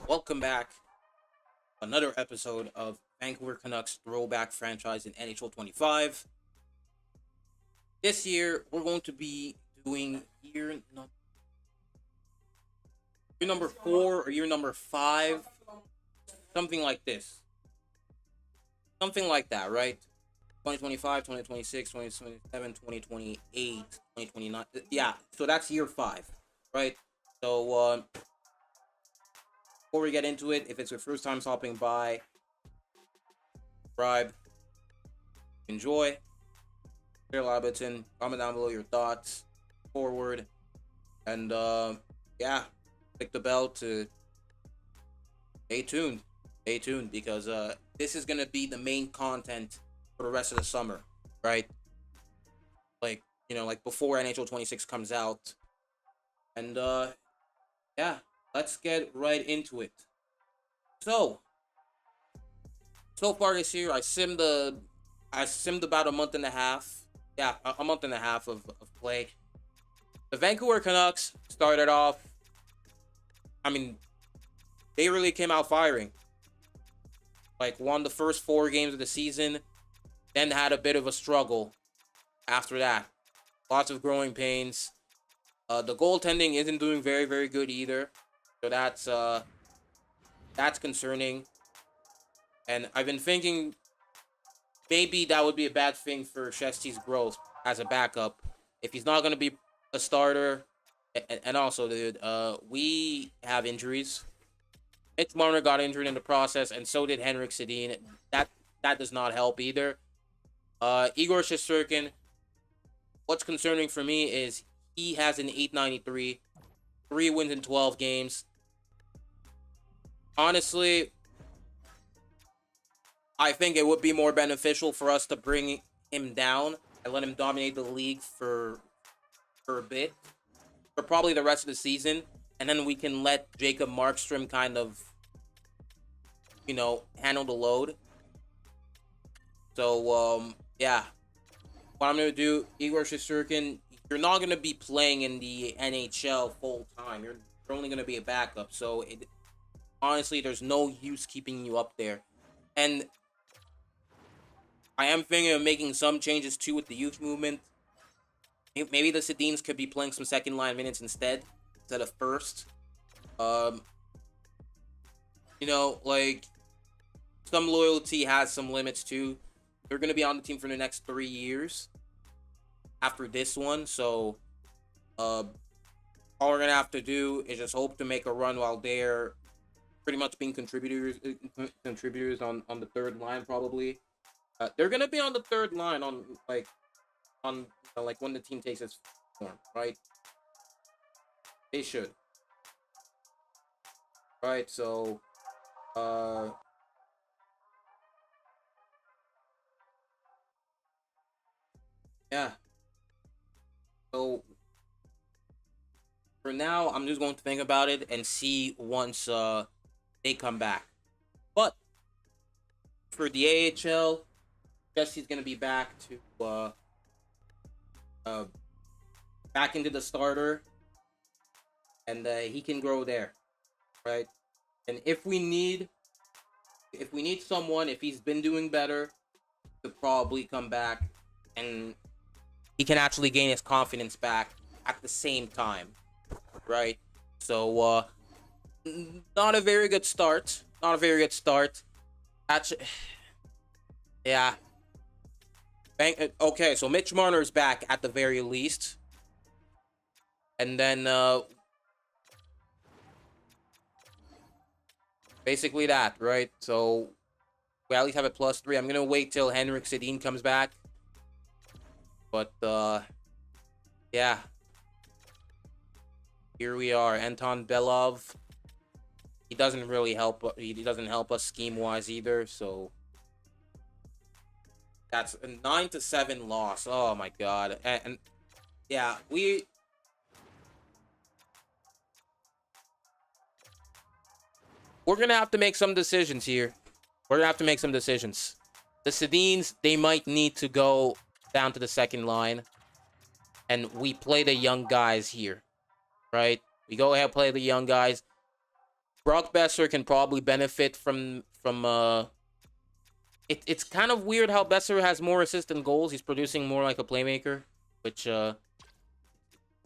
Welcome back. Another episode of Vancouver Canucks Throwback franchise in NHL 25. This year, we're going to be doing year number 4 or year number 5. Something like this. Something like that, right? 2025, 2026, 2027, 2028, 2029. Yeah, so that's year 5, right? So, before we get into it, if it's your first time stopping by, subscribe, enjoy, share a lot button, comment down below your thoughts, forward, and yeah, click the bell to stay tuned. Stay tuned because this is gonna be the main content for the rest of the summer, right? Like before NHL 26 comes out, and yeah, let's get right into it. So, so far this year, I simmed about a month and a half. Yeah, a month and a half of play. The Vancouver Canucks started off. I mean, they really came out firing. Like, won the first 4 games of the season, then had a bit of a struggle after that. Lots of growing pains. The goaltending isn't doing very, very good either. So that's concerning. And I've been thinking maybe that would be a bad thing for Shesty's growth as a backup. If he's not going to be a starter, and also, dude, we have injuries. Mitch Marner got injured in the process, and so did Henrik Sedin. That does not help either. Igor Shesterkin. What's concerning for me is he has an 893, 3 wins in 12 games. Honestly, I think it would be more beneficial for us to bring him down and let him dominate the league for a bit, for probably the rest of the season, and then we can let Jacob Markstrom kind of, handle the load. So, yeah, what I'm gonna do, Igor Shesterkin, you're not gonna be playing in the NHL full time. You're only gonna be a backup. So, honestly, there's no use keeping you up there. And I am thinking of making some changes too with the youth movement. Maybe the Sedins could be playing some second line minutes instead of first. Um, like some loyalty has some limits too. They're gonna be on the team for the next 3 years after this one, so uh, all we're gonna have to do is just hope to make a run while they're pretty much being contributors on the third line probably. They're gonna be on the third line on when the team takes its form, right? They should, right? So, uh, yeah. So for now, I'm just going to think about it and see once they come back. But for the AHL, Jesse's gonna be back to uh back into the starter, and he can grow there, right? And if we need someone, if he's been doing better, to probably come back and he can actually gain his confidence back at the same time, right? So not a very good start. Not a very good start. Actually, yeah. Okay, so Mitch Marner is back at the very least, and then basically that, right? So we at least have a +3. I'm gonna wait till Henrik Sedin comes back, but yeah, here we are. Anton Belov. He doesn't really help. He doesn't help us scheme wise either. So that's a 9-7 loss. Oh my god. And yeah, we're gonna have to make some decisions here. We're gonna have to make some decisions. The Sedins, they might need to go down to the second line, and we play the young guys here, right? We go ahead, play the young guys. Brock Besser can probably benefit from. It's kind of weird how Besser has more assists than goals. He's producing more like a playmaker, which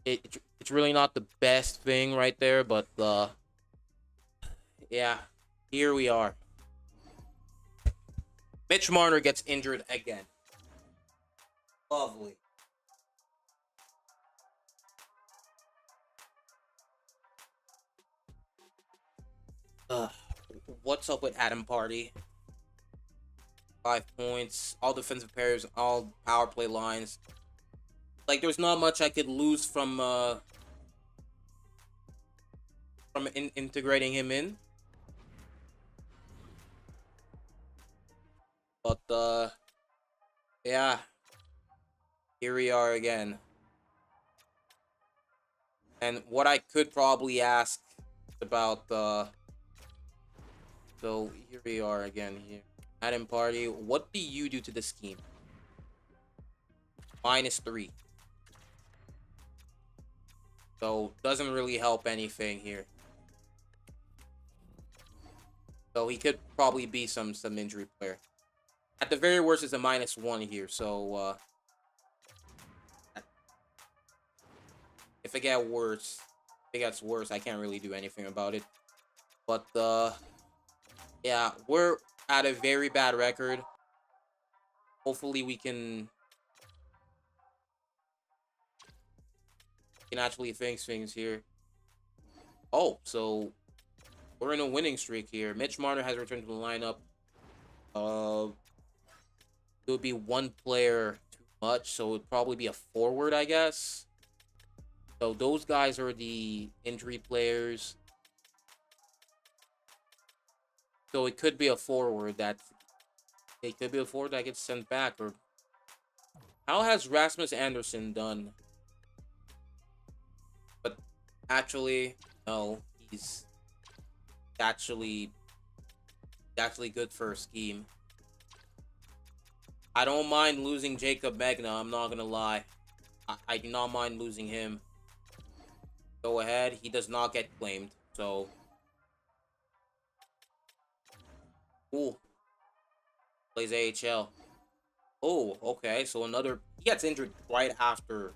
it's really not the best thing right there. But yeah, here we are. Mitch Marner gets injured again. Lovely. Uh, what's up with Adam Party? 5 points, all defensive pairs, all power play lines. Like there's not much I could lose from integrating him in. But yeah, here we are again. And what I could probably ask about so here we are again here. Adam Party, what do you do to the scheme? -3. So doesn't really help anything here. So he could probably be some injury player. At the very worst, it's a -1 here. So if it gets worse, I can't really do anything about it. But yeah, we're at a very bad record. Hopefully we can actually fix things here. Oh, so we're in a winning streak here. Mitch Marner has returned to the lineup. It would be one player too much, so it would probably be a forward, I guess. So those guys are the injury players. So it could be a forward that gets sent back. Or how has Rasmus Anderson done? But actually, no, he's actually good for a scheme. I don't mind losing Jacob Magna, I'm not gonna lie. I do not mind losing him. Go ahead, he does not get claimed, so cool. Plays AHL. Oh, okay, so he gets injured right after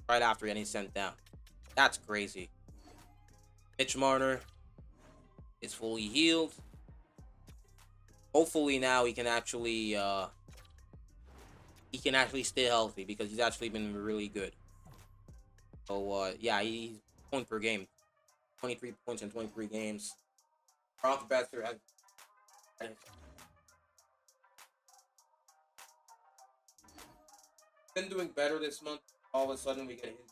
getting sent down. That's crazy. Mitch Marner is fully healed. Hopefully now he can actually stay healthy because he's actually been really good. So yeah, he's point per game. 23 points in 23 games. Brock Besser has been doing better this month. All of a sudden we get hit.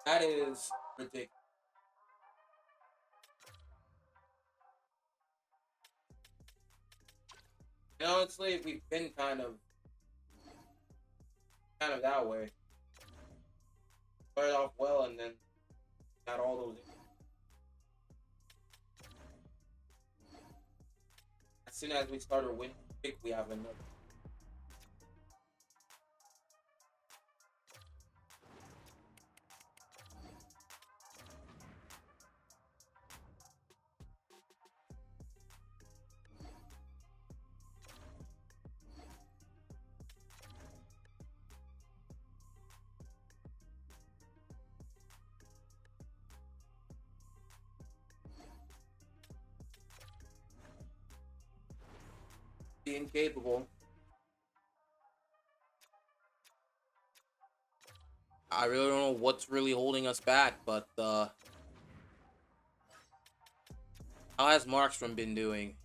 That is ridiculous. And honestly, we've been kind of that way. Started off well and then got all those. As soon as we start a win streak, we have another. Incapable. I really don't know what's really holding us back, but how has Markstrom been doing?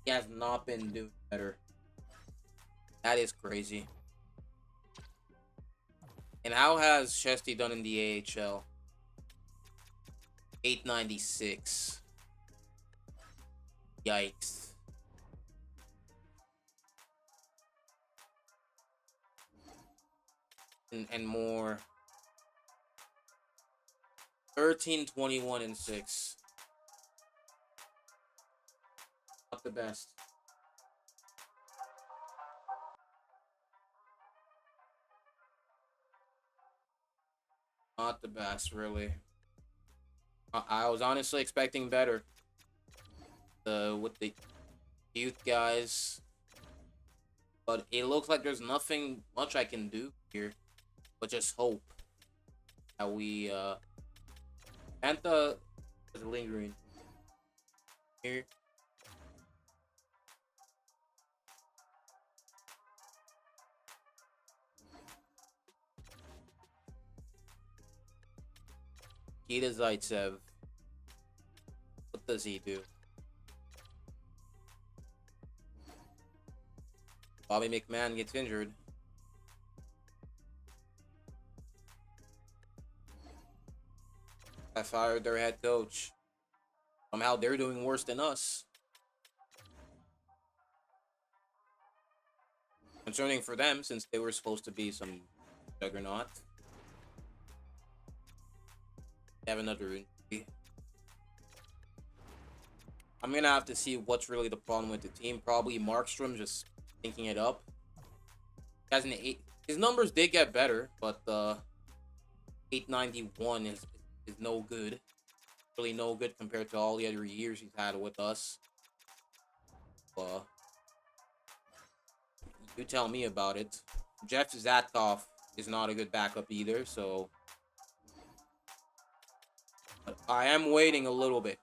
He has not been doing better. That is crazy. And how has Chesty done in the AHL? 896. Yikes. And more. 13, 21, and 6. Not the best. Not the best, really. I was honestly expecting better. With the youth guys, but it looks like there's nothing much I can do here, but just hope that we Anta is lingering here. Kita Zaitsev. What does he do? Bobby McMahon gets injured. I fired their head coach. Somehow they're doing worse than us. Concerning for them, since they were supposed to be some juggernaut. Have another injury. I'm gonna have to see what's really the problem with the team. Probably Markstrom just thinking it up. He has an 8. His numbers did get better, but 891 is no good. Really no good compared to all the other years he's had with us. You tell me about it. Jeff Zatkov is not a good backup either, so... But I am waiting a little bit.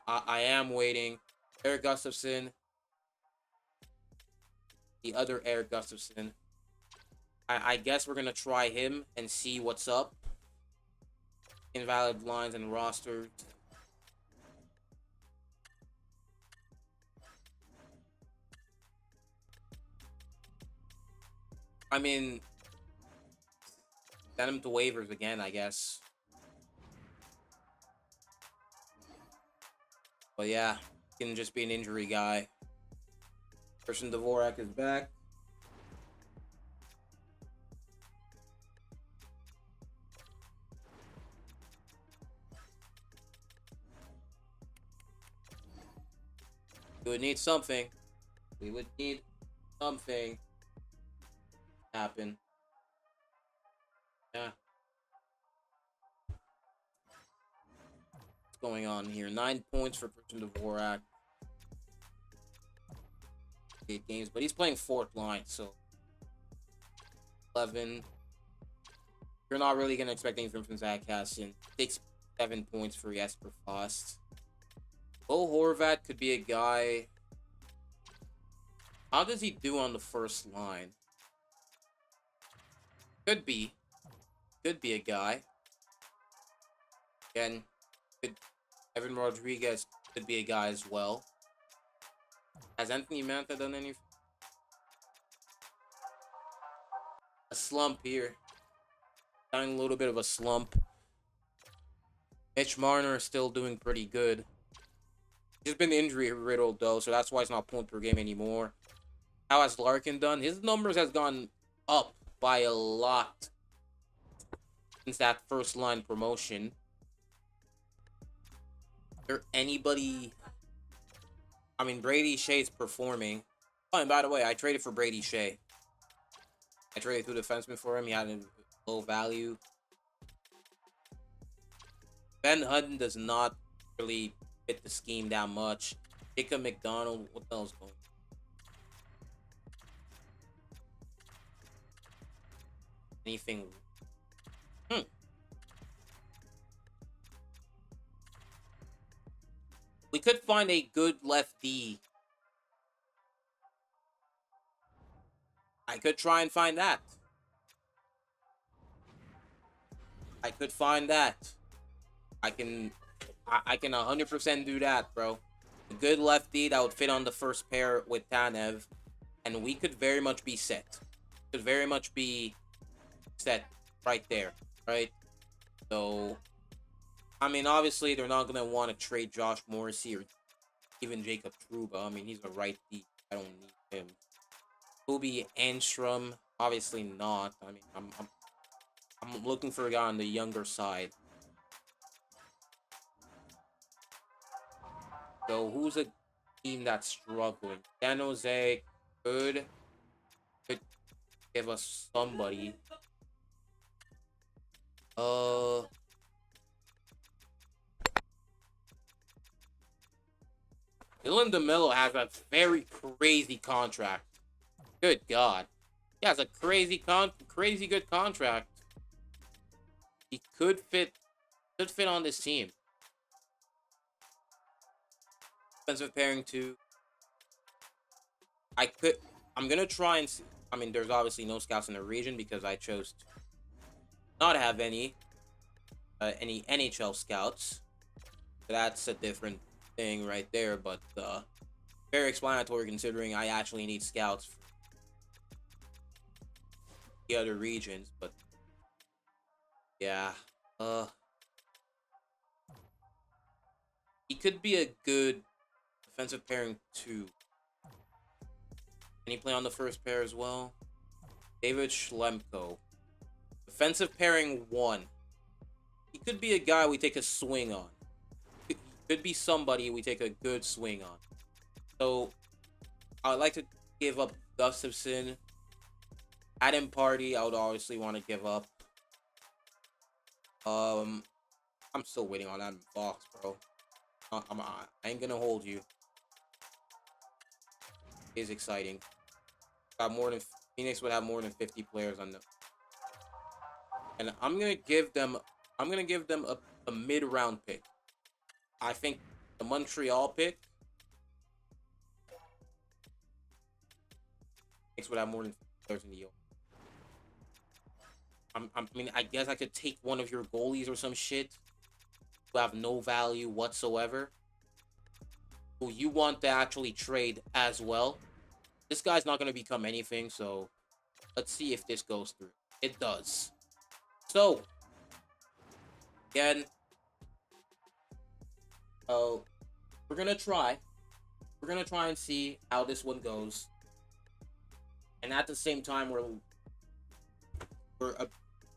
I am waiting. Eric Gustafson. The other Eric Gustafson. I guess we're going to try him and see what's up. Invalid lines and rosters. I mean, send him to waivers again, I guess. But yeah, he can just be an injury guy. Christian Dvorak is back. We would need something. We would need something to happen. Yeah. What's going on here? 9 points for Christian Dvorak. 8 games, but he's playing 4th line, so 11. You're not really gonna expect anything from Zach Hassan. 7 points for Jesper Fast. Bo Horvat could be a guy. How does he do on the first line? Could be a guy. Again, Evan Rodriguez could be a guy as well. Has Anthony Mantha done anything? A slump here. Down a little bit of a slump. Mitch Marner is still doing pretty good. He's been injury riddled though, so that's why it's not point per game anymore. How has Larkin done? His numbers has gone up by a lot since that first line promotion. Is there anybody? I mean, Brady Shea's performing. Oh, and by the way, I traded for Brady Shea. I traded 2 defensemen for him. He had a low value. Ben Hutton does not really fit the scheme that much. Jacob McDonald, what the hell's going on? Anything? We could find a good lefty. I could try and find that. I could find that. I can 100% do that, bro. A good lefty that would fit on the first pair with Tanev, and we could very much be set. Could very much be set right there, right? So, I mean, obviously they're not gonna want to trade Josh Morrissey or even Jacob Trouba. I mean, he's a right D. I don't need him. Kobe Enstrom, obviously not. I mean, I'm looking for a guy on the younger side. So who's a team that's struggling? San Jose could give us somebody. Dylan DeMello has a very crazy contract. Good God. He has a crazy good contract. He could fit on this team. Defensive pairing two. I'm gonna try and see. I mean, there's obviously no scouts in the region because I chose to not have any NHL scouts. So that's a different thing right there, but very explanatory considering I actually need scouts for the other regions. But yeah, uh, he could be a good defensive pairing two. Can he play on the first pair as well? David Schlemko. Defensive pairing one. He could be a guy we take a swing on. He could be somebody we take a good swing on. So, I would like to give up Gustafson. Adam Party, I would obviously want to give up. I'm still waiting on Adam Fox, bro. I ain't gonna hold you. It's exciting. Got more than Phoenix would have more than 50 players on them, and I'm gonna give them a mid-round pick. I think the Montreal pick. Phoenix would have more than 50 players in the deal. I mean, I guess I could take one of your goalies or some shit who have no value whatsoever, who you want to actually trade as well. This guy's not going to become anything, so let's see if this goes through. It does. So, again, we're going to try. We're going to try and see how this one goes. And at the same time, we're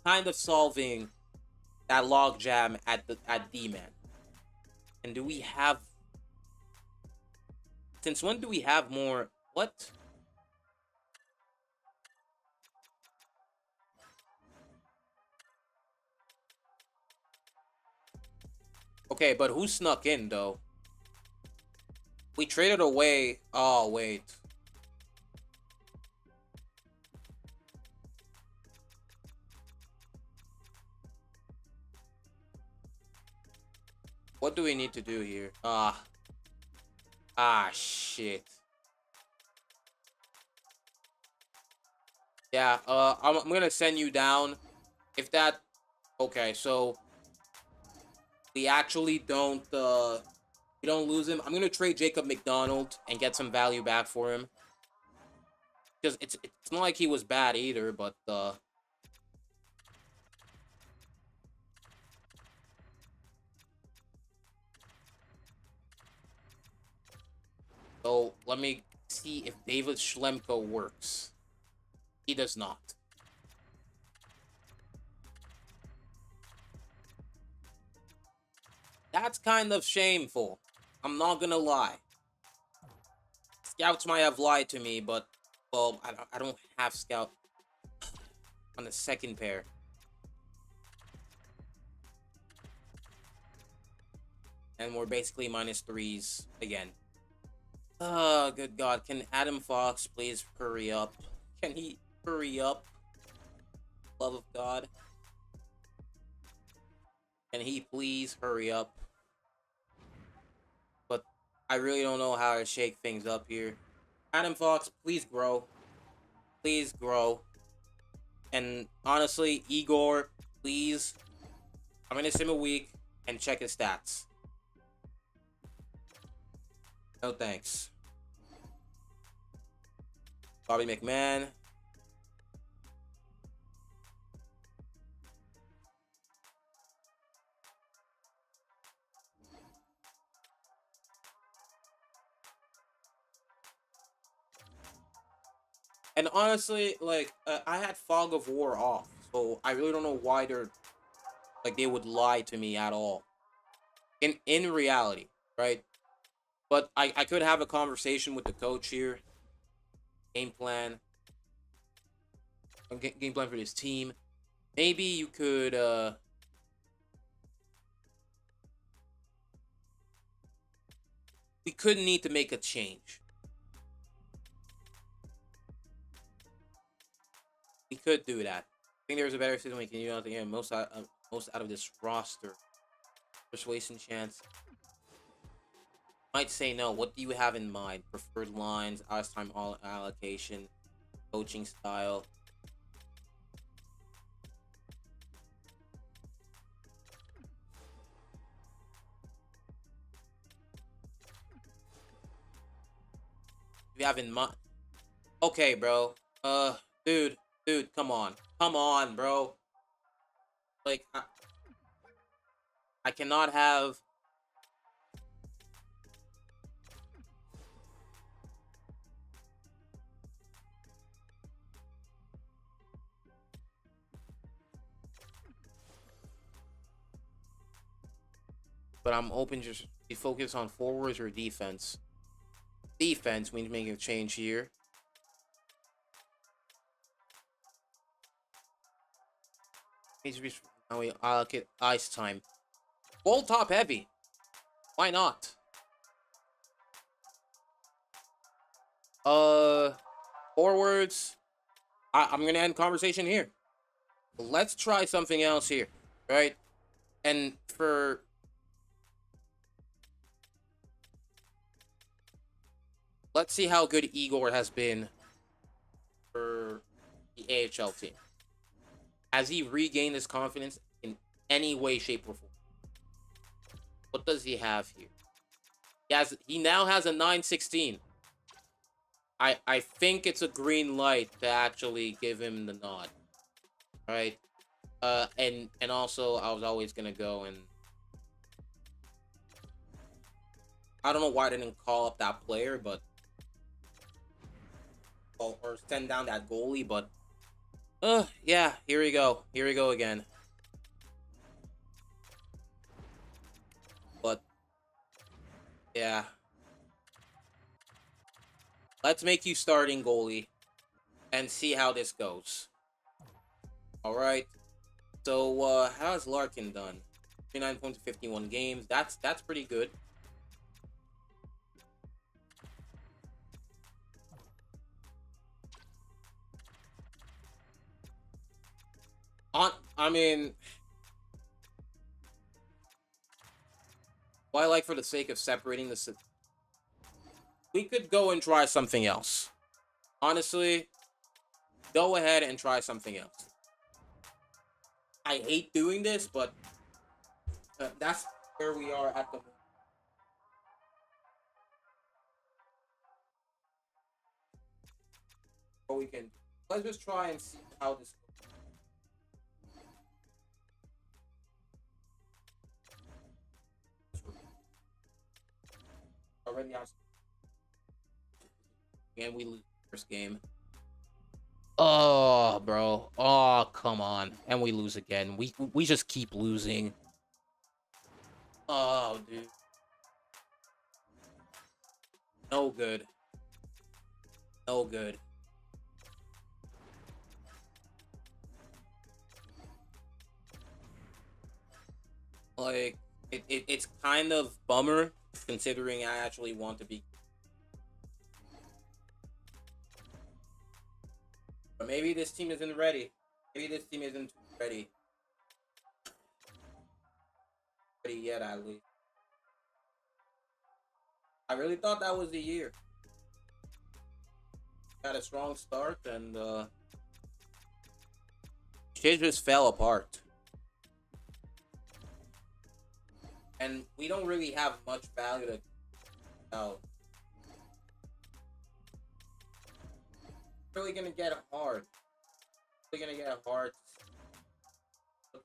kind of solving that log jam at D-man. And do we have... Since when do we have more... What? Okay, but who snuck in, though? We traded away... Oh, wait. What do we need to do here? Shit. Yeah, I'm gonna send you down. If that... Okay, so... We actually don't, we don't lose him. I'm gonna trade Jacob McDonald and get some value back for him. Because it's not like he was bad either, but, So, let me see if David Schlemko works. He does not. That's kind of shameful. I'm not gonna lie. Scouts might have lied to me, but, well, I don't have scout on the second pair. And we're basically minus threes again. Oh, good God. Can Adam Fox please hurry up? Can he hurry up? Love of God. Can he please hurry up? But I really don't know how to shake things up here. Adam Fox, please grow. Please grow. And honestly, Igor, please. I'm going to sim a week and check his stats. No thanks. Bobby McMahon. And honestly, like, I had Fog of War off, so I really don't know why they would lie to me at all. In reality, right? But I could have a conversation with the coach here. Game plan. Game plan for this team. Maybe you could, we could need to make a change. We could do that. I think there's a better system we can use out the most out of this roster. Persuasion chance. Might say no. What do you have in mind? Preferred lines, ice time all allocation, coaching style. You have in mind? Okay, bro. Dude, come on, bro. Like, I cannot have. But I'm open just be focused on forwards or defense. Defense, we need to make a change here. Now we allocate ice time. Full top heavy. Why not? Forwards. I'm gonna end conversation here. Let's try something else here, right? And let's see how good Igor has been for the AHL team. Has he regained his confidence in any way, shape, or form? What does he have here? He now has a 916. I think it's a green light to actually give him the nod. Right? And also I was always gonna go and I don't know why I didn't call up that player, but or send down that goalie, but yeah, here we go. Here we go again. But yeah. Let's make you starting goalie and see how this goes. Alright. So how's Larkin done? 39 points in 51 games. That's pretty good. I mean, why like for the sake of separating the we could go and try something else. Honestly, go ahead and try something else. I hate doing this, but that's where we are at the moment. What we can let's just try and see how this goes. Already out. And we lose the first game. Oh, bro. Oh, come on. And we lose again. We just keep losing. Oh, dude. No good. No good. Like, it's kind of bummer considering I actually want to be. But maybe this team isn't ready. Maybe this team isn't ready. Ready yet, at least. I really thought that was the year. Got a strong start and shit just fell apart. And we don't really have much value to out. Really gonna get hard. Really gonna get hard. But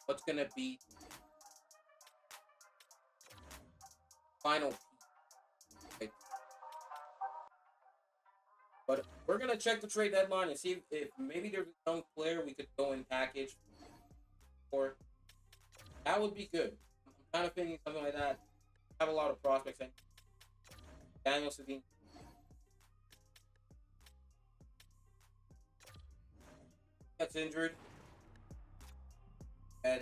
what's gonna be final? Right? But we're gonna check the trade deadline and see if maybe there's a young player we could go and package, or that would be good. I'm kind of thinking something like that. I have a lot of prospects. And Daniel Savine gets injured, and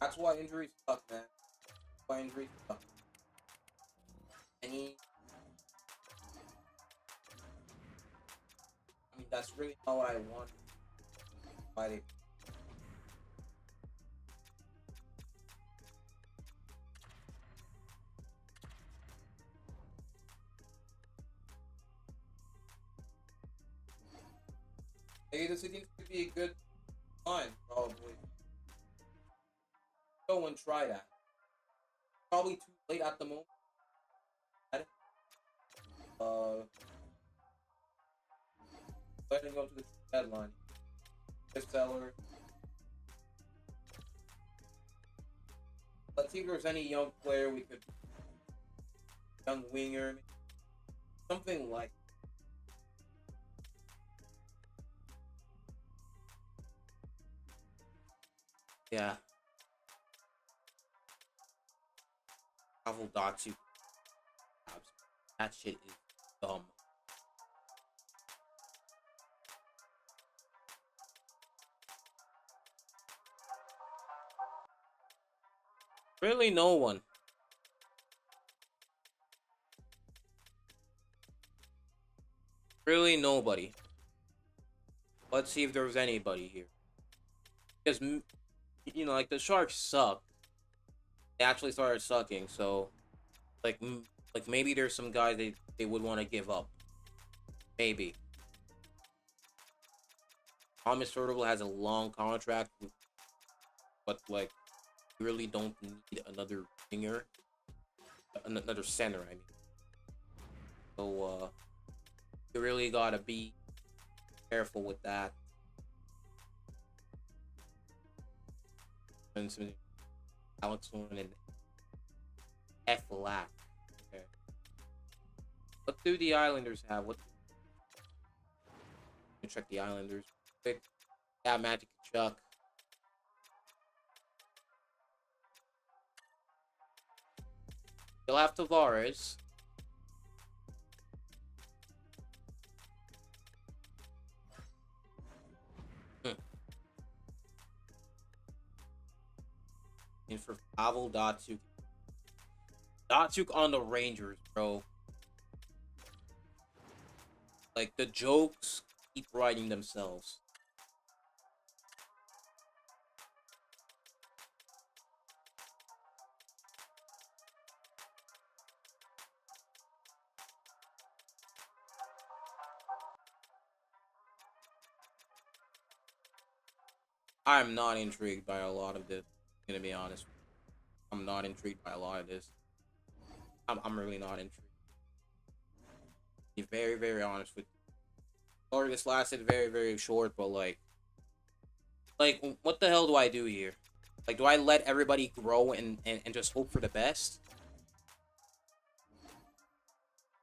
That's why injuries suck, man. That's why injuries suck. Any, I mean, that's really not what I want. Why they maybe this again could be a good line, probably. Go and try that. Probably too late at the moment. Go ahead and go to the deadline. Chris Seller. Let's see if there's any young player we could, young winger, something like. Yeah. AvrahamDiallo. That shit is dumb. Really, no one. Really, nobody. Let's see if there's anybody here. Because, you know, like, the Sharks suck. They actually started sucking, so, like, like maybe there's some guy they would want to give up. Maybe. Thomas Hurdle has a long contract, but, like, you really don't need another winger. Another center, I mean. So, you really gotta be careful with that. And some Alex and F Lack. Okay. What do the Islanders have? What? Let me check the Islanders quick. Yeah, Magic Chuck. You'll have Tavares. And for Pavel Datsyuk. Datsyuk on the Rangers, bro. Like, the jokes keep writing themselves. I'm not intrigued by a lot of this, gonna be honest. I'm not intrigued by a lot of this. I'm really not intrigued. Be very, very honest with you. Sorry, this lasted very, very short, but like, what the hell do I do here? Like, do I let everybody grow and just hope for the best?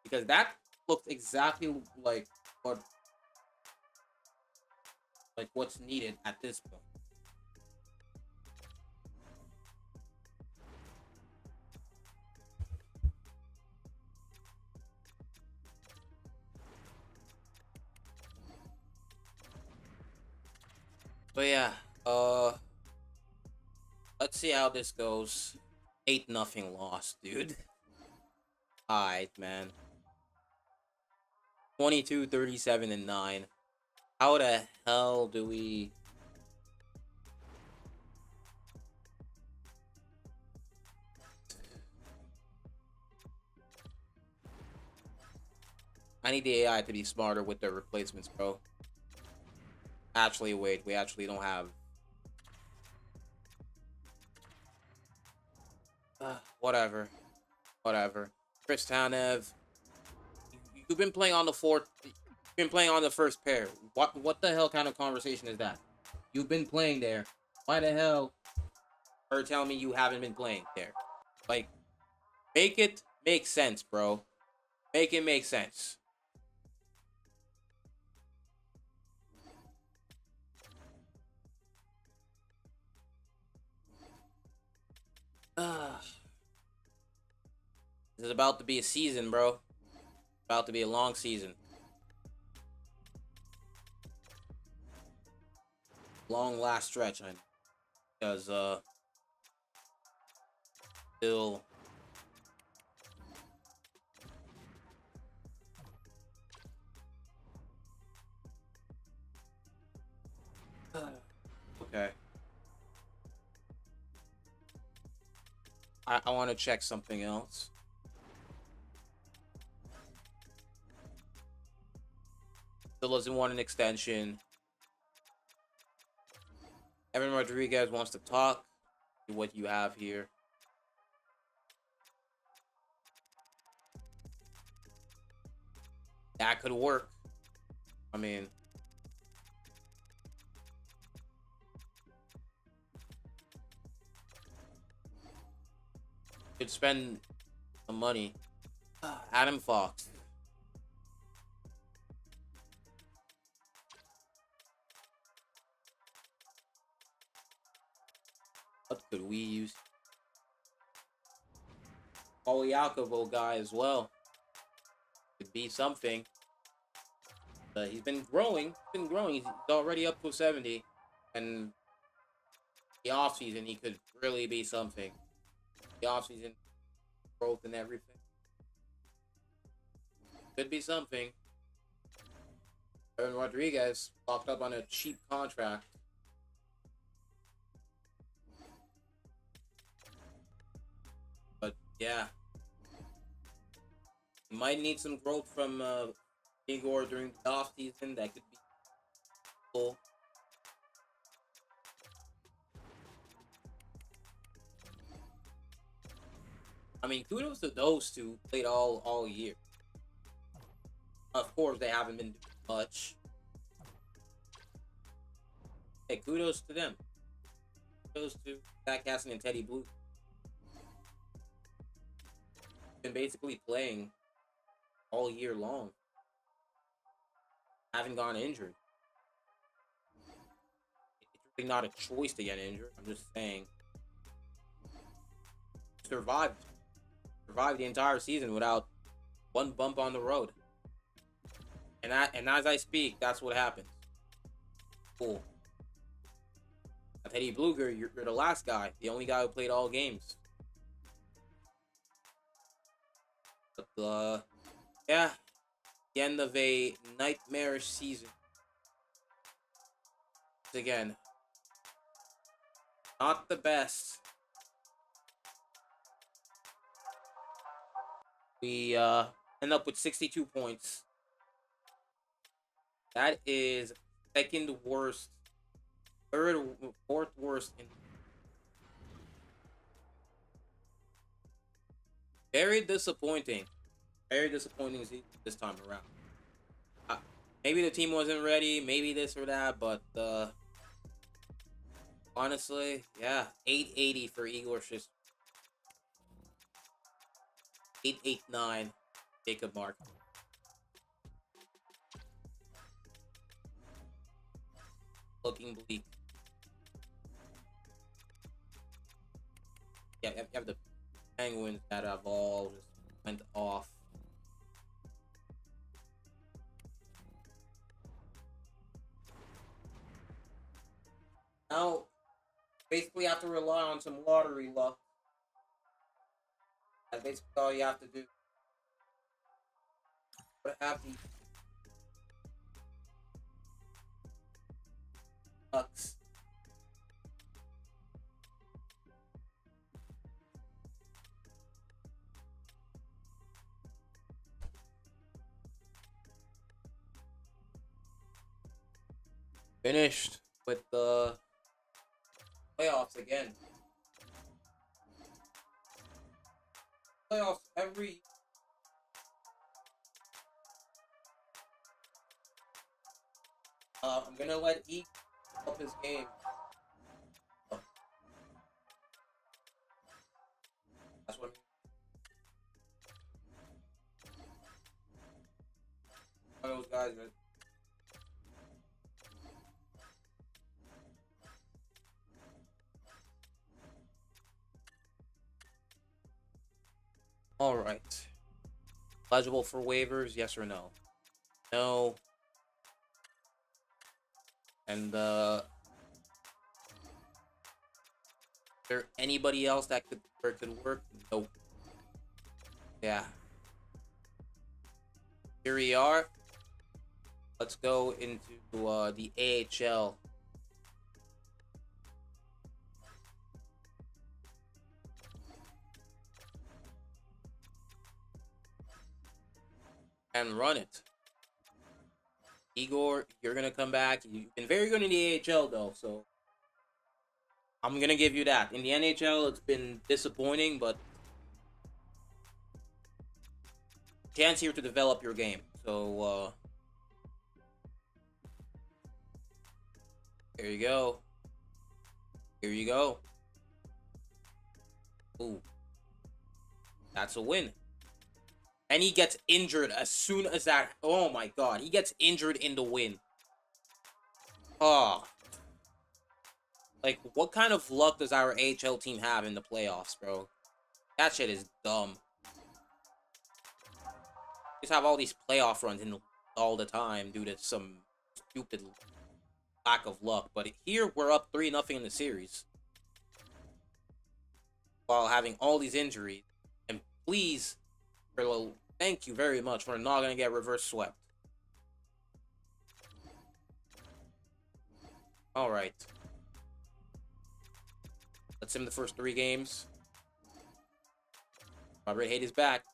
Because that looked exactly what what's needed at this point. But yeah, let's see how this goes. 8-0 loss, dude. Alright, man. 22, 37, and 9. How the hell do we... I need the AI to be smarter with their replacements, bro. Actually, wait. We actually don't have... whatever. Whatever. Chris Tanev. You've been playing on the fourth... You've been playing on the first pair. What the hell kind of conversation is that? You've been playing there. Why the hell are you telling me you haven't been playing there? Like, make it make sense, bro. Make it make sense. This is about to be a season, bro. About to be a long season. Long last stretch, I know. Because, Still. Okay. I want to check something else. Still doesn't want an extension. Evan Rodriguez wants to talk. What you have here. That could work. I mean, could spend some money. Adam Fox. What could we use? Polyakovo guy as well. Could be something. He's been growing. He's already up to 70. And the offseason, he could really be something. The offseason, growth and everything. Could be something. Aaron Rodriguez locked up on a cheap contract. But yeah. You might need some growth from Igor during the offseason. That could be cool. I mean, kudos to those two played all year. Of course, they haven't been doing much. Hey, kudos to them. Kudos to Zach Casson and Teddy Blue. Been basically playing all year long. Haven't gone injured. It's really not a choice to get injured. I'm just saying. Survived the entire season without one bump on the road. And as I speak, that's what happens. Cool. Now, Teddy Bluger, you're the last guy, the only guy who played all games. But yeah, the end of a nightmarish season. Again, not the best. We end up with 62 points. That is second worst, fourth worst. Very disappointing. Very disappointing this time around. Maybe the team wasn't ready, maybe this or that, but honestly, yeah, 880 for Igor Shist. 889, Jacob Mark. Looking bleak. Yeah, you have the Penguins that have all just went off. Now, basically have to rely on some lottery luck. That's basically all you have to do. But happy Bucks. Finished with the playoffs again. Playoffs every. I'm gonna let E up his game. That's what. One of those guys, man. All right. Eligible for waivers? Yes or no? No. And there anybody else that could work? Nope. Yeah. Here we are. Let's go into the AHL. And run it. Igor, you're gonna come back. You've been very good in the AHL though, so I'm gonna give you that. In the NHL, it's been disappointing, but chance here to develop your game. So here you go. Here you go. Ooh, that's a win. And he gets injured as soon as that. Oh my god, he gets injured in the win. Oh. Like, what kind of luck does our AHL team have in the playoffs, bro? That shit is dumb. Just have all these playoff runs in all the time due to some stupid lack of luck. But here, we're up 3-0 in the series. While having all these injuries. And please, thank you very much. We're not going to get reverse swept. Alright. Let's sim the first 3 games. Robert Haight is back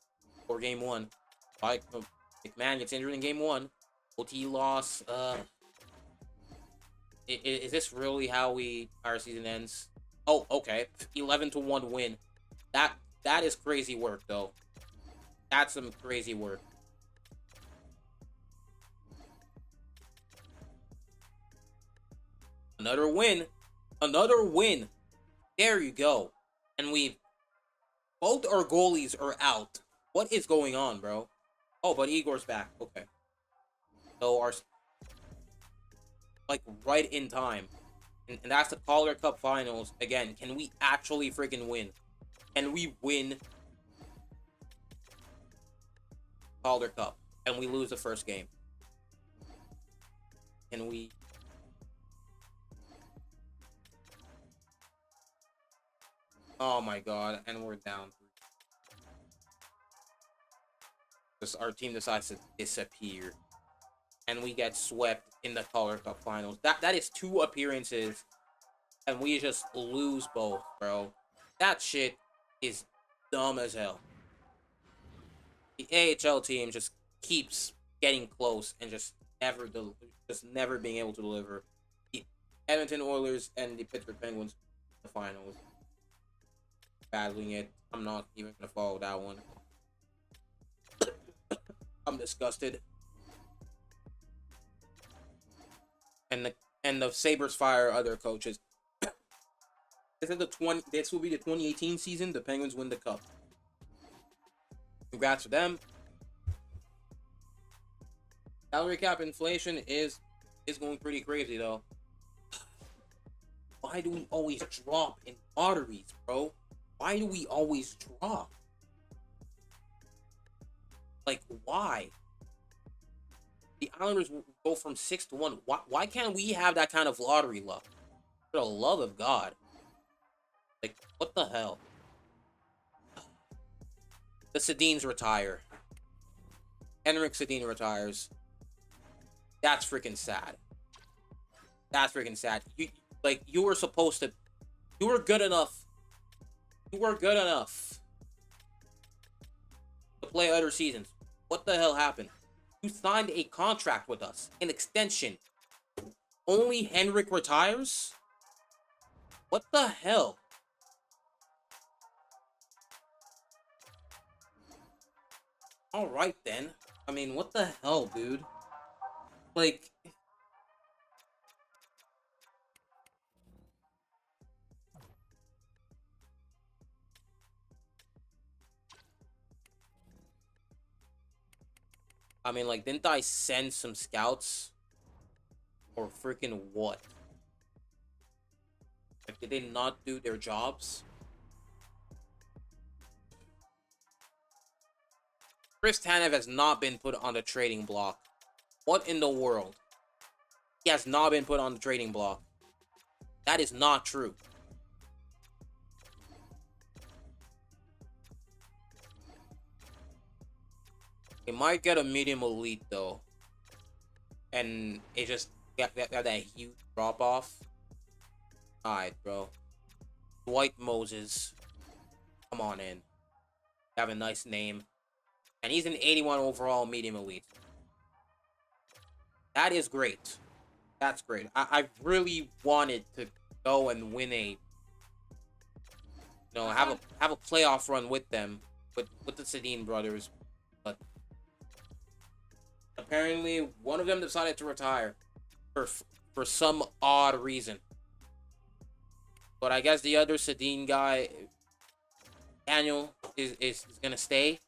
for game 1. McMahon gets injured in game 1. OT loss. Is this really how our season ends? Oh, okay. 11-1 win. That is crazy work, though. That's some crazy work. Another win. Another win. There you go. And both our goalies are out. What is going on, bro? Oh, but Igor's back. Okay. So like, right in time. And that's the Calder Cup Finals. Again, can we actually freaking win? Can we win Calder Cup? And we lose the first game? Can we... Oh my god, and we're down. Just our team decides to disappear. And we get swept in the Calder Cup Finals. That is 2 appearances. And we just lose both, bro. That shit is dumb as hell. The AHL team just keeps getting close and just never being able to deliver. The Edmonton Oilers and the Pittsburgh Penguins in the finals. Battling it. I'm not even gonna follow that one. I'm disgusted. And the Sabres fire other coaches. This will be the 2018 season. The Penguins win the cup. Congrats to them. Salary cap inflation is going pretty crazy though. Why do we always drop in lotteries, bro? Why do we always drop? Like, why? The Islanders will go from 6-1. Why can't we have that kind of lottery luck? For the love of God. Like, what the hell? The Sedins retire. Henrik Sedin retires. That's freaking sad. That's freaking sad. You were supposed to... You were good enough. You were good enough to play other seasons. What the hell happened? You signed a contract with us. An extension. Only Henrik retires? What the hell? Alright then. I mean, what the hell, dude? Like... I mean, like, didn't I send some scouts? Or freaking what? Like, did they not do their jobs? Chris Tanev has not been put on the trading block. What in the world? He has not been put on the trading block. That is not true. He might get a medium elite though, and it just got that huge drop off. Alright, bro. Dwight Moses, come on in. You have a nice name, and he's an 81 overall medium elite. That is great. That's great. I really wanted to go and win a, have a playoff run with them, with the Sedin brothers, but apparently one of them decided to retire for for some odd reason. But I guess the other Sedin guy, Daniel, is gonna stay.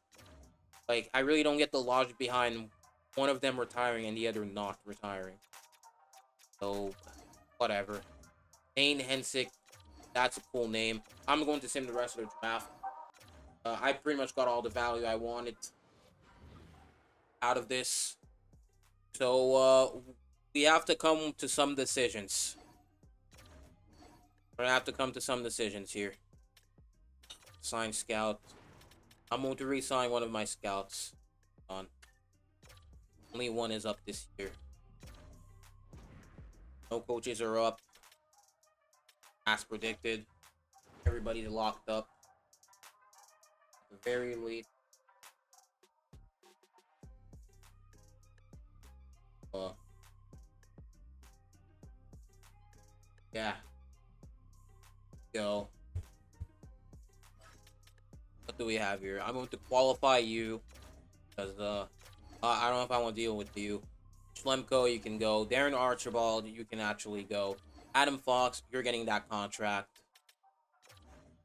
Like, I really don't get the logic behind one of them retiring and the other not retiring. So, whatever. Dane Hensick, that's a cool name. I'm going to sim the rest of the draft. I pretty much got all the value I wanted out of this. So, we have to come to some decisions. We're gonna have to come to some decisions here. Sign scout. I'm going to re-sign one of my scouts. Only one is up this year. No coaches are up. As predicted. Everybody's locked up. Very late. Yeah. Go. What do we have here? I'm going to qualify you. Because, I don't know if I want to deal with you. Schlemko, you can go. Darren Archibald, you can actually go. Adam Fox, you're getting that contract.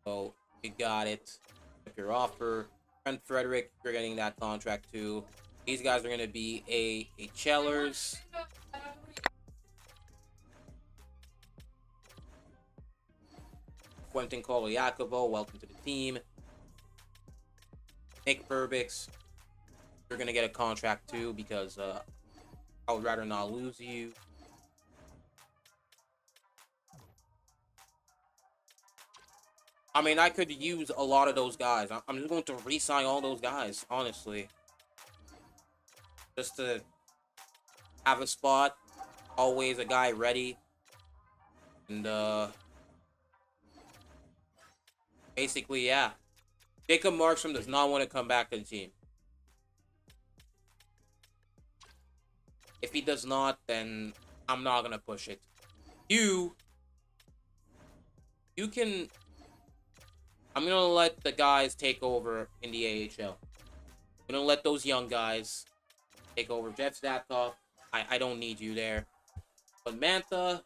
So, you got it. If your offer. Trent Frederick, you're getting that contract too. These guys are going to be AHLers. Quentin Koloyakovo, welcome to the team. Nick Burbix, you're going to get a contract too because I would rather not lose you. I mean, I could use a lot of those guys. I'm just going to re-sign all those guys, honestly. Just to have a spot. Always a guy ready. And, basically, yeah. Jacob Markstrom does not want to come back to the team. If he does not, then I'm not going to push it. You can... I'm going to let the guys take over in the AHL. I'm going to let those young guys take over. Jeff Zatkoff, I don't need you there. But Mantha,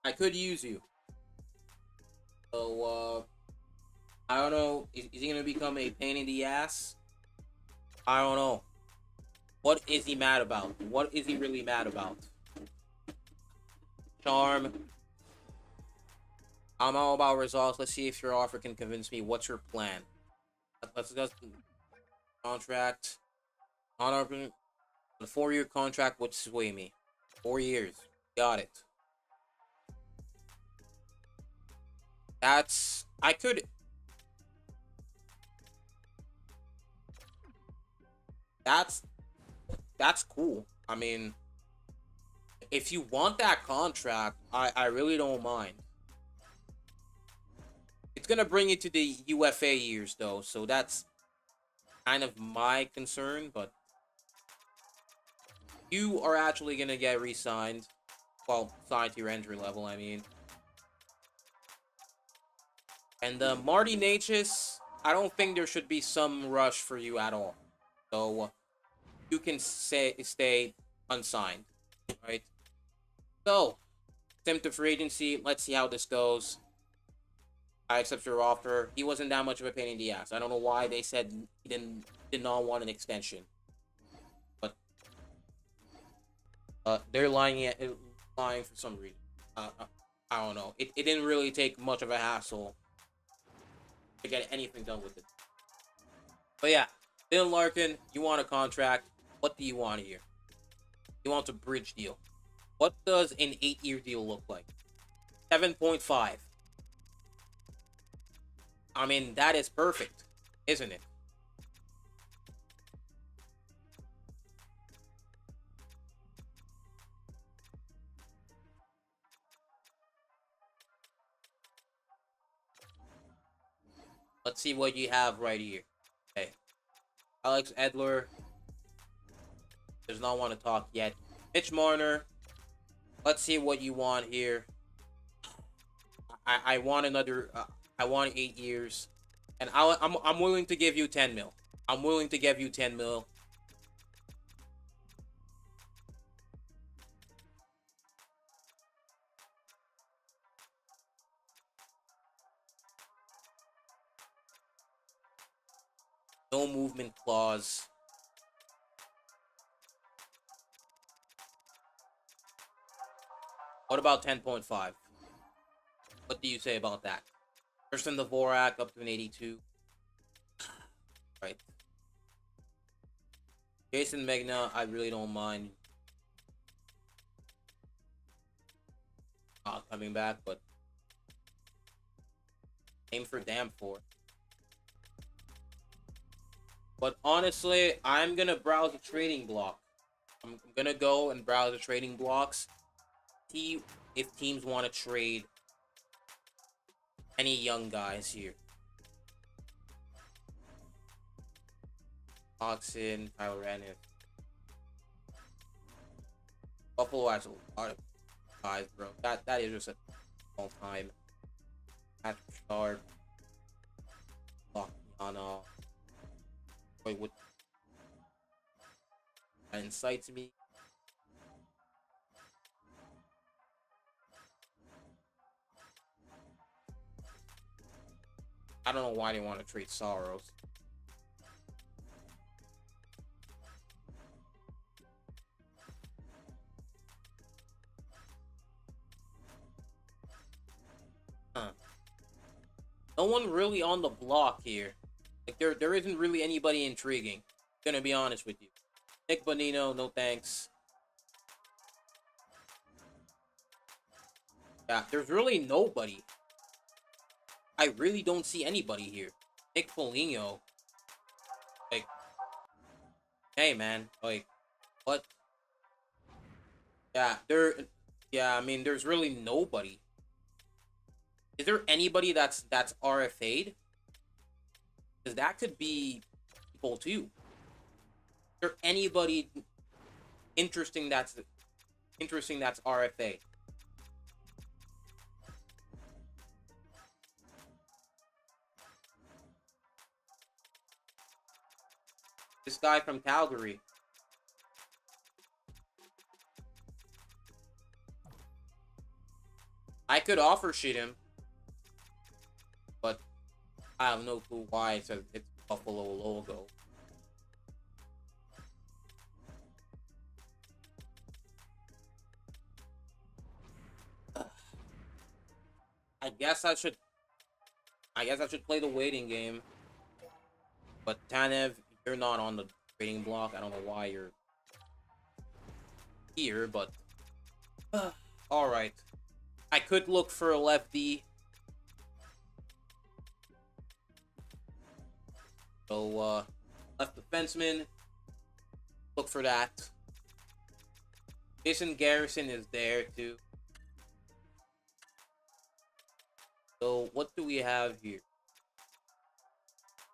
I could use you. So, I don't know. Is he going to become a pain in the ass? I don't know. What is he mad about? What is he really mad about? Charm. I'm all about results. Let's see if your offer can convince me. What's your plan? Let's discuss contract. On the 4-year contract would sway me. 4 years. Got it. That's... I could... That's cool. I mean, if you want that contract, I really don't mind. It's gonna bring you to the UFA years though, so that's kind of my concern, but you are actually gonna get re-signed. Well, signed to your entry level, I mean. And Marty Natchez, I don't think there should be some rush for you at all. So you can stay unsigned, right? So, attempt to free agency. Let's see how this goes. I accept your offer. He wasn't that much of a pain in the ass. I don't know why they said he did not want an extension, but they're lying for some reason. I don't know. It didn't really take much of a hassle to get anything done with it. But yeah, Dylan Larkin, you want a contract? What do you want here? You want a bridge deal. What does an 8-year deal look like? 7.5. I mean, that is perfect, isn't it? Let's see what you have right here. Okay. Alex Edler does not want to talk yet. Mitch Marner. Let's see what you want here. I want another. I want 8 years, and I'm willing to give you 10 mil. I'm willing to give you 10 mil. No movement clause. What about 10.5? What do you say about that? Kirsten Dvorak up to an 82. Right. Jason Megna, I really don't mind not coming back, but aim for Danforth. But honestly, I'm gonna browse the trading block. I'm gonna go and browse the trading blocks. See if teams want to trade any young guys here. Oxen, Tyler Ennis. Buffalo has a lot of guys, bro. That is just a long time. Patrick Sharp. Lockdown. Wait, what? That incites me. I don't know why they want to trade Soros. Huh. No one really on the block here. Like there isn't really anybody intriguing. Gonna be honest with you. Nick Bonino, no thanks. Yeah, there's really nobody. I really don't see anybody here. Nick Foligno. Like, hey man, like, what? Yeah, yeah, I mean, there's really nobody. Is there anybody that's RFA'd? Because that could be people too. Is there anybody interesting that's RFA? This guy from Calgary. I could offer sheet him, but I have no clue why it says it's Buffalo logo. I guess I should play the waiting game. But Tanev, you're not on the trading block. I don't know why you're here, but all right. I could look for a lefty. So left defenseman. Look for that. Jason Garrison is there too. So what do we have here?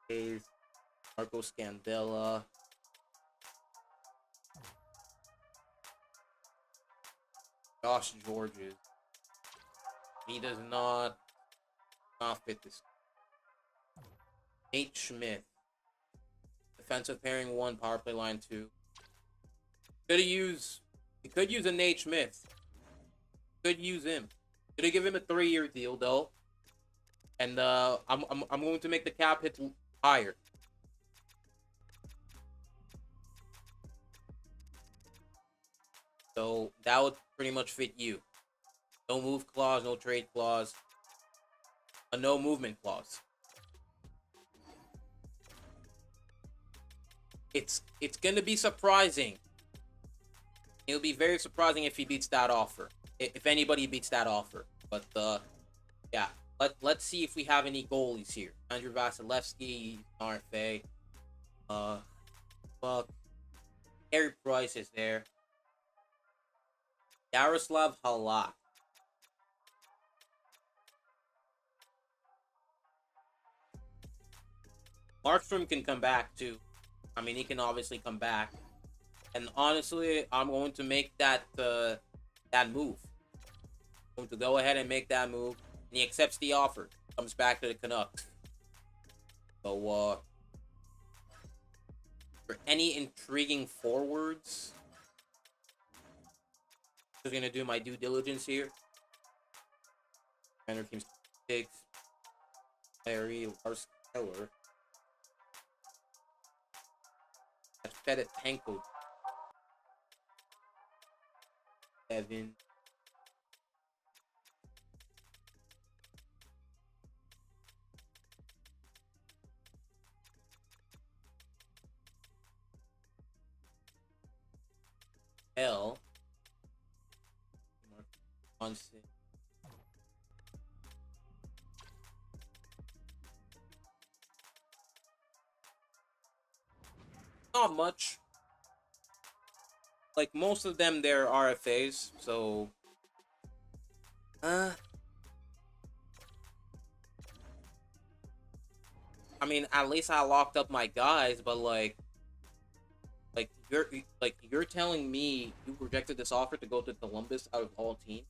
Is Marco Scandella. Josh Georges. He does not fit this. Nate Schmidt. Defensive pairing 1, power play line 2. We could use a Nate Schmidt. Could use him. Gonna give him a 3-year deal though. And I'm going to make the cap hit higher. So that would pretty much fit you. No move clause, no trade clause, a no movement clause. It's gonna be surprising. It'll be very surprising if he beats that offer. If anybody beats that offer. But yeah. Let's see if we have any goalies here. Andrew Vasilevsky, RFA. Fuck. Harry Price is there. Yaroslav Halak. Markstrom can come back too. I mean, he can obviously come back. And honestly, I'm going to make that move. I'm going to go ahead and make that move. And he accepts the offer. Comes back to the Canucks. So, for any intriguing forwards, just gonna do my due diligence here. Banner teams 6. Larry, Lars Keller. That's Fedotenko. Evan. L. Johnson. Not much. Like, most of them, they're RFAs, so... I mean, at least I locked up my guys, but, like, you're telling me you rejected this offer to go to Columbus out of all teams?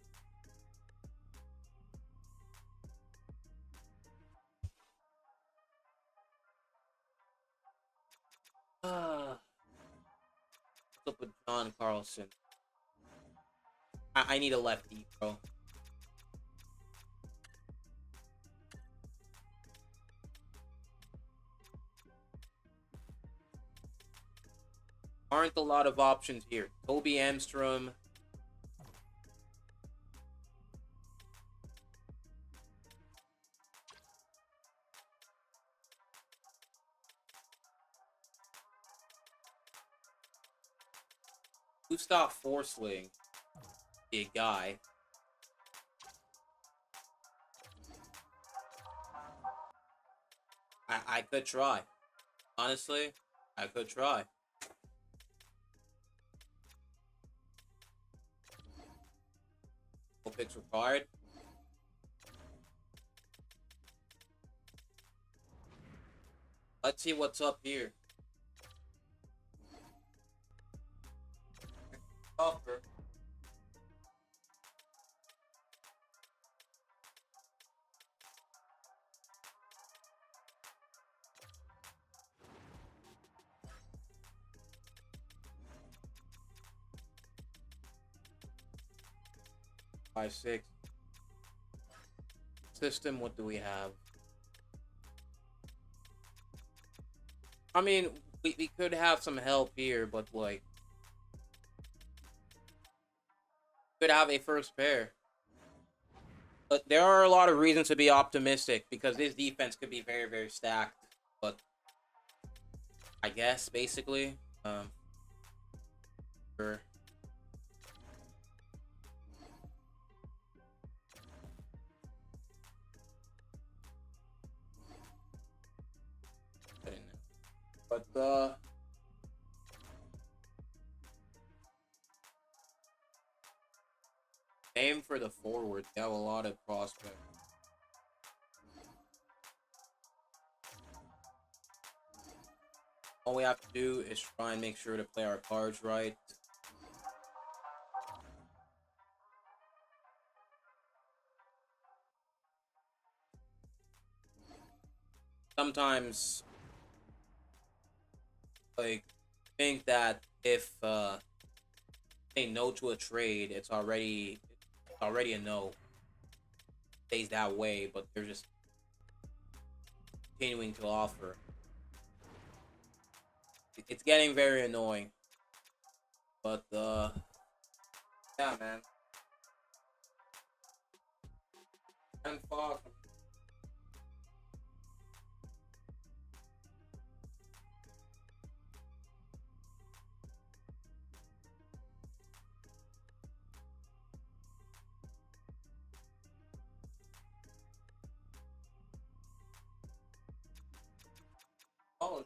What's up with John Carlson? I need a lefty, bro. Aren't a lot of options here. Toby Amstrom. Gustav Forsling. Be a guy. I could try. Honestly, I could try. No picks required. Let's see what's up here. Offer. Five, 6. System, what do we have? I mean, we could have some help here, but like... could have a first pair. But there are a lot of reasons to be optimistic, because this defense could be very, very stacked. But I guess, basically, sure. But aim for the forward. They have a lot of prospects. All we have to do is try and make sure to play our cards right. Sometimes, like, think that if say no to a trade, it's already a no. It stays that way, but they're just continuing to offer. It's getting very annoying. But yeah, man. And Fox. Oh,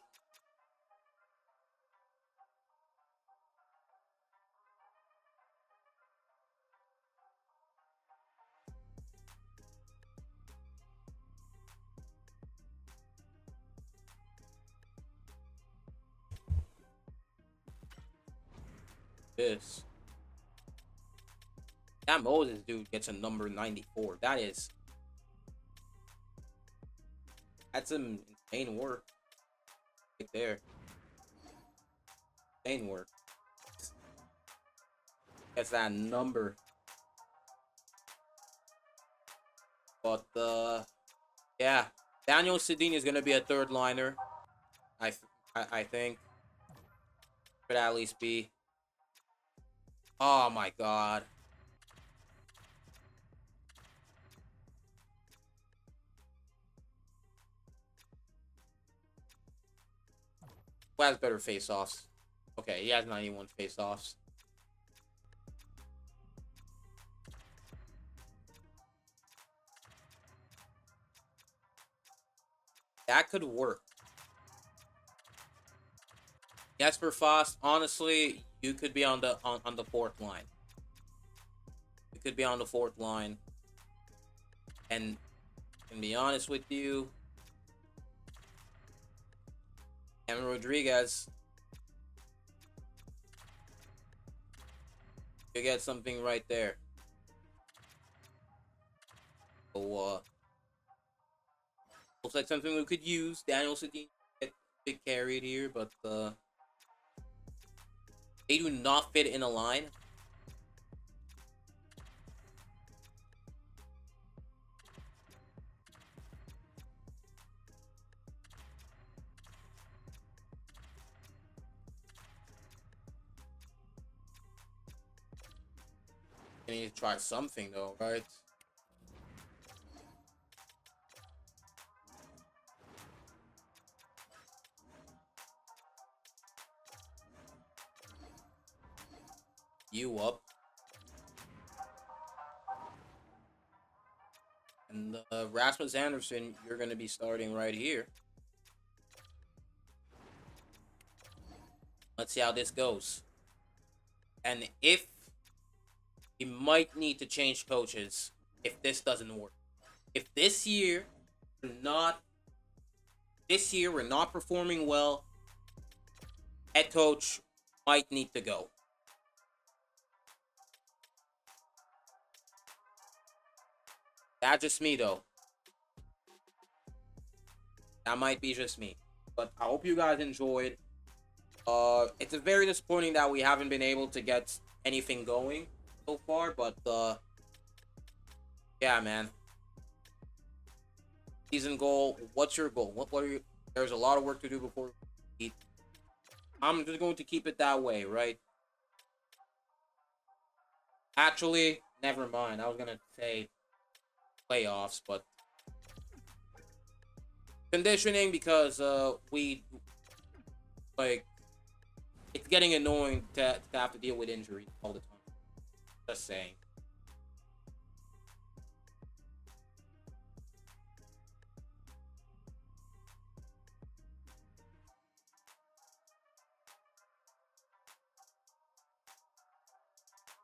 this. That Moses dude gets a number 94. That's some insane work right there. Insane work. Gets that number. But yeah, Daniel Sedin is gonna be a third liner. I think could at least be. Oh my god. Who has better face-offs? Okay, he has 91 face-offs. That could work. Jesper Fast, honestly, you could be on the on the fourth line. You could be on the fourth line. And to be honest with you, Evan Rodriguez, you get something right there. So looks like something we could use. Daniel Sedin get big carried here, but they do not fit in a line. I need to try something though, right? You up. And Rasmus Anderson, you're going to be starting right here. Let's see how this goes. And if he might need to change coaches if this doesn't work. If this year we're not performing well, head coach might need to go. That's just me though. That might be just me. But I hope you guys enjoyed. It's very disappointing that we haven't been able to get anything going so far, but yeah, man. Season goal. What's your goal? What are you? There's a lot of work to do before we eat. I'm just going to keep it that way, right? Actually, never mind. I was gonna say playoffs, but conditioning because we like it's getting annoying to have to deal with injuries all the time. Just saying.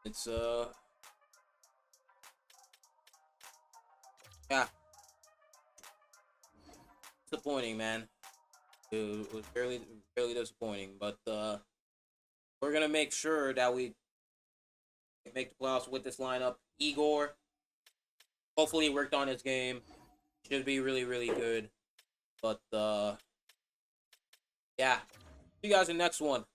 It's yeah, disappointing, man. It was really disappointing, but we're gonna make sure that we make the playoffs with this lineup. Igor, hopefully worked on his game. Should be really good. But yeah. See you guys in the next one.